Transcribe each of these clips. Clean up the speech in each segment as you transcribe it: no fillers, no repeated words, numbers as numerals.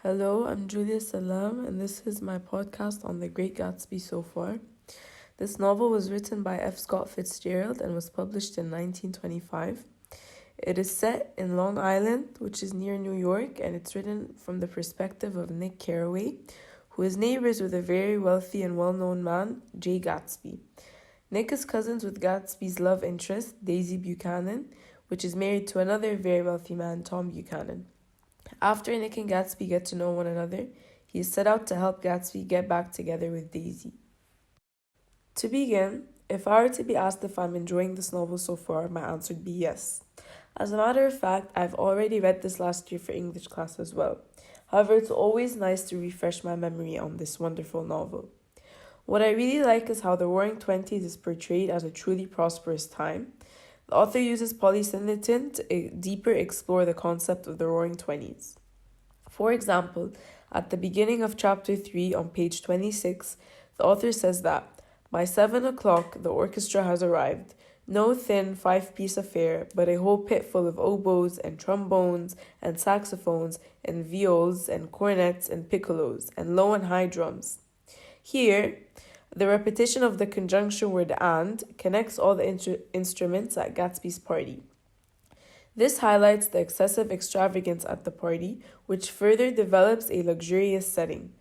Hello, I'm Julia Salam, and this is my podcast on The Great Gatsby so far. This novel was written by F. Scott Fitzgerald and was published in 1925. It is set in Long Island, which is near New York, and it's written from the perspective of Nick Carraway, who is neighbors with a very wealthy and well-known man, J. Gatsby. Nick is cousins with Gatsby's love interest, Daisy Buchanan, which is married to another very wealthy man, Tom Buchanan. After Nick and Gatsby get to know one another, he is set out to help Gatsby get back together with Daisy. To begin, if I were to be asked if I'm enjoying this novel so far, my answer would be yes. As a matter of fact, I've already read this last year for English class as well. However, it's always nice to refresh my memory on this wonderful novel. What I really like is how the Roaring Twenties is portrayed as a truly prosperous time. The author uses polysynthetin to deeper explore the concept of the Roaring Twenties. For example, at the beginning of chapter 3 on page 26, the author says that, by 7 o'clock the orchestra has arrived, no thin five-piece affair, but a whole pit full of oboes and trombones and saxophones and viols and cornets and piccolos and low and high drums. Here, the repetition of the conjunction word and connects all the instruments at Gatsby's party. This highlights the excessive extravagance at the party, which further develops a luxurious setting.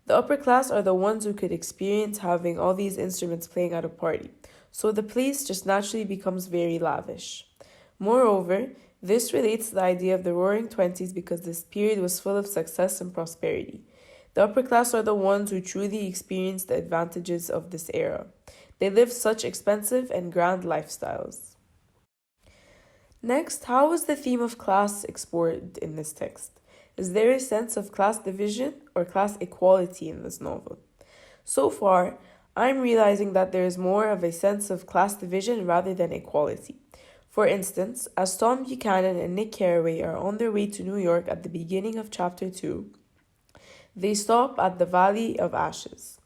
The upper class are the ones who could experience having all these instruments playing at a party, so the place just naturally becomes very lavish. Moreover, this relates to the idea of the Roaring Twenties because this period was full of success and prosperity. The upper class are the ones who truly experience the advantages of this era. They live such expensive and grand lifestyles. Next, how was the theme of class explored in this text? Is there a sense of class division or class equality in this novel? So far, I'm realizing that there is more of a sense of class division rather than equality. For instance, as Tom Buchanan and Nick Carraway are on their way to New York at the beginning of chapter 2, they stop at the Valley of Ashes.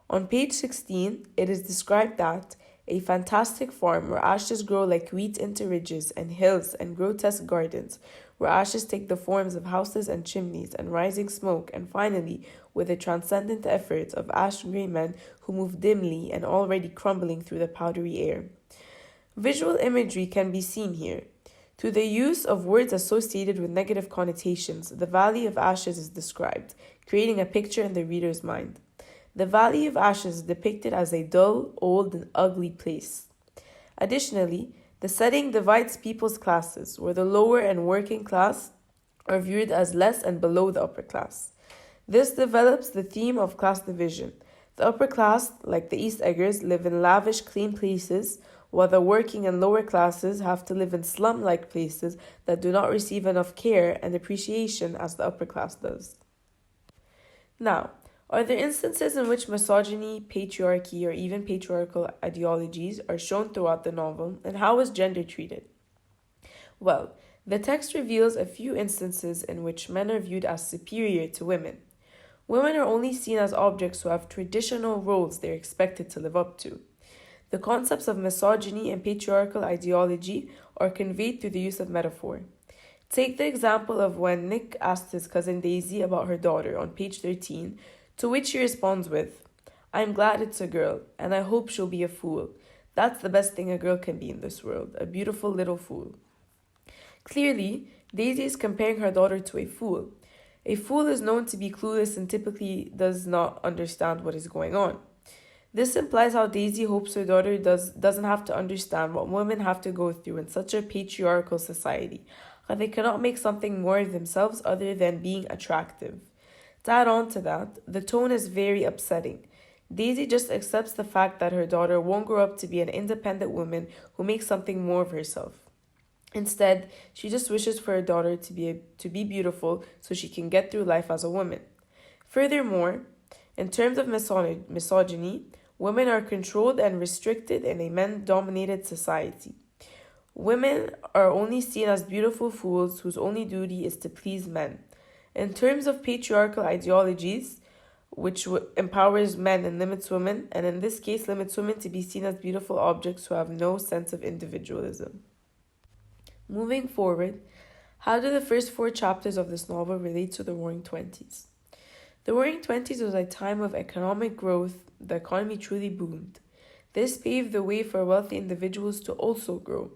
On page 16, it is described that a fantastic farm where ashes grow like wheat into ridges and hills and grotesque gardens, where ashes take the forms of houses and chimneys and rising smoke, and finally, with a transcendent effort of ash-gray men who move dimly and already crumbling through the powdery air. Visual imagery can be seen here. Through the use of words associated with negative connotations, the Valley of Ashes is described, creating a picture in the reader's mind. The Valley of Ashes is depicted as a dull, old, and ugly place. Additionally, the setting divides people's classes, where the lower and working class are viewed as less and below the upper class. This develops the theme of class division. The upper class, like the East Eggers, live in lavish, clean places, while the working and lower classes have to live in slum-like places that do not receive enough care and appreciation as the upper class does. Now, are there instances in which misogyny, patriarchy, or even patriarchal ideologies are shown throughout the novel, and how is gender treated? Well, the text reveals a few instances in which men are viewed as superior to women. Women are only seen as objects who have traditional roles they are expected to live up to. The concepts of misogyny and patriarchal ideology are conveyed through the use of metaphor. Take the example of when Nick asked his cousin Daisy about her daughter on page 13, to which she responds with, "I'm glad it's a girl, and I hope she'll be a fool. That's the best thing a girl can be in this world, a beautiful little fool." Clearly, Daisy is comparing her daughter to a fool. A fool is known to be clueless and typically does not understand what is going on. This implies how Daisy hopes her daughter doesn't have to understand what women have to go through in such a patriarchal society, how they cannot make something more of themselves other than being attractive. To add on to that, the tone is very upsetting. Daisy just accepts the fact that her daughter won't grow up to be an independent woman who makes something more of herself. Instead, she just wishes for her daughter to be beautiful so she can get through life as a woman. Furthermore, in terms of misogyny, women are controlled and restricted in a men-dominated society. Women are only seen as beautiful fools whose only duty is to please men. In terms of patriarchal ideologies, which empowers men and limits women, and in this case limits women to be seen as beautiful objects who have no sense of individualism. Moving forward, How do the first four chapters of this novel relate to the Roaring Twenties? The Roaring Twenties was a time of economic growth. The economy truly boomed. This paved the way for wealthy individuals to also grow.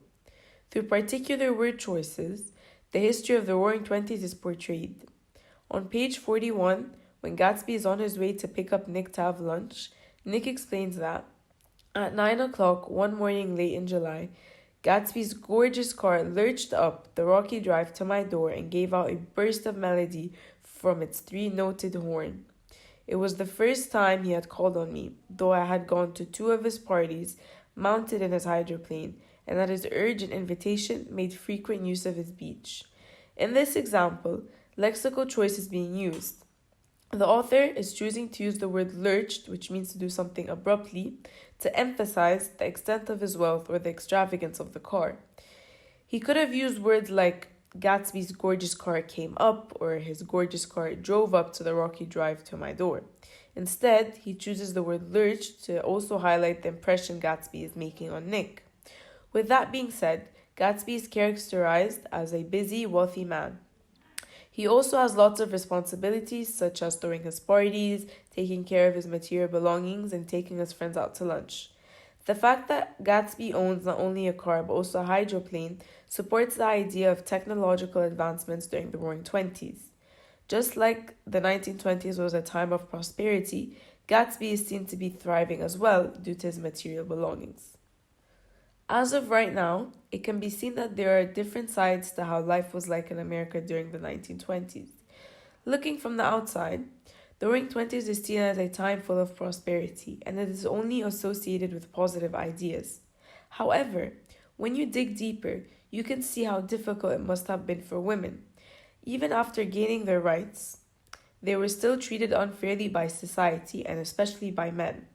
Through particular word choices, the history of the Roaring Twenties is portrayed. On page 41, when Gatsby is on his way to pick up Nick to have lunch, Nick explains that at 9 o'clock one morning late in July, Gatsby's gorgeous car lurched up the rocky drive to my door and gave out a burst of melody from its three-noted horn. It was the first time he had called on me, though I had gone to two of his parties, mounted in his hydroplane, and at his urgent invitation made frequent use of his beach. In this example, lexical choice is being used. The author is choosing to use the word lurched, which means to do something abruptly, to emphasize the extent of his wealth or the extravagance of the car. He could have used words like Gatsby's gorgeous car came up or his gorgeous car drove up to the rocky drive to my door. Instead, he chooses the word lurched to also highlight the impression Gatsby is making on Nick. With that being said, Gatsby is characterized as a busy, wealthy man. He also has lots of responsibilities, such as throwing his parties, taking care of his material belongings, and taking his friends out to lunch. The fact that Gatsby owns not only a car but also a hydroplane supports the idea of technological advancements during the Roaring Twenties. Just like the 1920s was a time of prosperity, Gatsby is seen to be thriving as well due to his material belongings. As of right now, it can be seen that there are different sides to how life was like in America during the 1920s. Looking from the outside, the Roaring Twenties is seen as a time full of prosperity, and it is only associated with positive ideas. However, when you dig deeper, you can see how difficult it must have been for women. Even after gaining their rights, they were still treated unfairly by society and especially by men.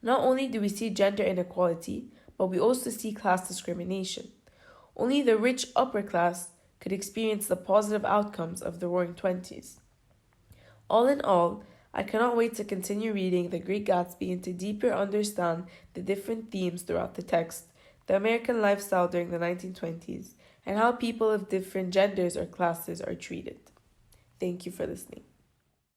Not only do we see gender inequality, but we also see class discrimination. Only the rich upper class could experience the positive outcomes of the Roaring Twenties. All in all, I cannot wait to continue reading The Great Gatsby and to deeper understand the different themes throughout the text, the American lifestyle during the 1920s, and how people of different genders or classes are treated. Thank you for listening.